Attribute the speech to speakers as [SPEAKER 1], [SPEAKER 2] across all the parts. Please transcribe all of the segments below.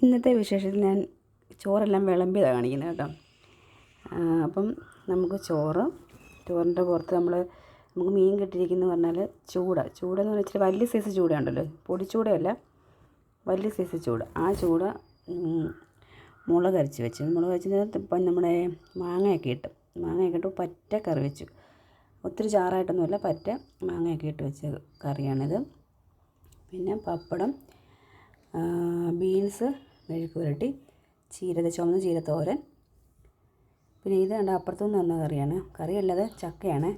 [SPEAKER 1] ഇന്നത്തെ വിശേഷത്തിൽ ഞാൻ ചോറെല്ലാം വിളമ്പിയതാണ് കാണിക്കുന്നത് കേട്ടോ. അപ്പം നമുക്ക് ചോറിൻ്റെ പുറത്ത് നമുക്ക് മീൻ കിട്ടിയിരിക്കുന്നു പറഞ്ഞാൽ ചൂടെന്ന് പറഞ്ഞാൽ ഇച്ചിരി വലിയ സൈസ് ചൂടയുണ്ടല്ലോ, പൊടിച്ചൂടയല്ല, വലിയ സൈസ് ചൂട. ആ ചൂട മുളക് അരച്ച് വെച്ച് ഇപ്പം നമ്മുടെ മാങ്ങയൊക്കെ ഇട്ട് പറ്റ കറി വെച്ചു. ഒത്തിരി ചാറായിട്ടൊന്നുമല്ല, പറ്റ മാങ്ങയൊക്കെ ഇട്ട് വെച്ച കറിയാണിത്. പിന്നെ പപ്പടം, ബീൻസ് മെഴുക്ക് പുരട്ടി, ചുമന്ന ചീരത്തോരൻ. പിന്നെ ഇത് കണ്ട അപ്പുറത്തുനിന്ന് വന്ന കറിയല്ലാതെ ചക്കയാണ്.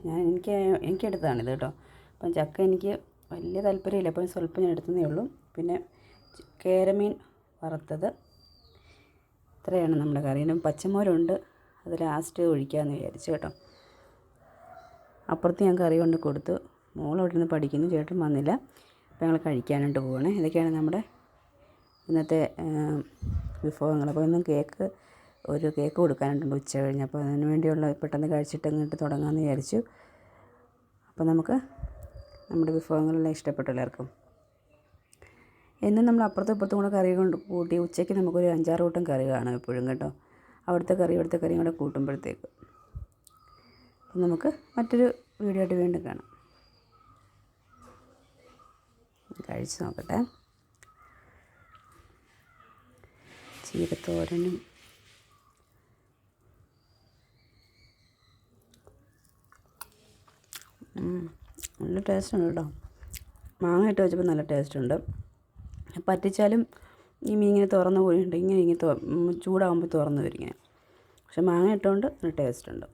[SPEAKER 1] എനിക്കെടുത്തതാണിത് കേട്ടോ. അപ്പം ചക്ക എനിക്ക് വലിയ താല്പര്യമില്ല, അപ്പം സ്വല്പം ഞാൻ എടുത്തതേ ഉള്ളൂ. പിന്നെ കേരമീൻ വറുത്തത്. ഇത്രയാണ് നമ്മുടെ കറി. പിന്നെ പച്ചമോരുണ്ട്, അത് ലാസ്റ്റ് ഒഴിക്കാമെന്ന് വിചാരിച്ചു കേട്ടോ. അപ്പുറത്ത് ഞാൻ കറി കൊണ്ട് കൊടുത്തു. മോൾ അവിടെ നിന്ന് പഠിക്കുന്നു, ചേട്ടൻ വന്നില്ല. അപ്പോൾ ഞങ്ങൾ കഴിക്കാനായിട്ട് പോവുകയാണ്. ഇതൊക്കെയാണ് നമ്മുടെ ഇന്നത്തെ വിഭവങ്ങൾ. അപ്പോൾ ഇന്നും ഒരു കേക്ക് കൊടുക്കാനുണ്ട് ഉച്ച കഴിഞ്ഞ്. അപ്പോൾ അതിന് വേണ്ടിയുള്ള പെട്ടെന്ന് കഴിച്ചിട്ട് അങ്ങോട്ട് തുടങ്ങാമെന്ന് വിചാരിച്ചു. അപ്പോൾ നമുക്ക് നമ്മുടെ വിഭവങ്ങളെല്ലാം ഇഷ്ടപ്പെട്ടു എല്ലാവർക്കും. എന്നും നമ്മൾ അപ്പുറത്തും ഇപ്പുറത്തും കൂടെ കറി കൊണ്ട് കൂട്ടി ഉച്ചയ്ക്ക് നമുക്കൊരു 5-6 കൂട്ടം കറി കാണും എപ്പോഴും കേട്ടോ. അവിടുത്തെ കറിയും കൂടെ കൂട്ടുമ്പോഴത്തേക്ക്. അപ്പം നമുക്ക് മറ്റൊരു വീഡിയോ ആയിട്ട് വീണ്ടും കാണാം. കഴിച്ച് നോക്കട്ടെ. ചീരത്തോരനും നല്ല ടേസ്റ്റുണ്ട് കേട്ടോ. മാങ്ങ ഇട്ട് വെച്ചപ്പോൾ നല്ല ടേസ്റ്റുണ്ട്. പറ്റിച്ചാലും ഈ മീൻ ഇങ്ങനെ തുറന്ന് പോയിട്ടുണ്ട്, ഇങ്ങനെ ചൂടാകുമ്പോൾ തുറന്ന് വരും ഇങ്ങനെ. പക്ഷെ മാങ്ങ ഇട്ടുകൊണ്ട് നല്ല ടേസ്റ്റുണ്ട്.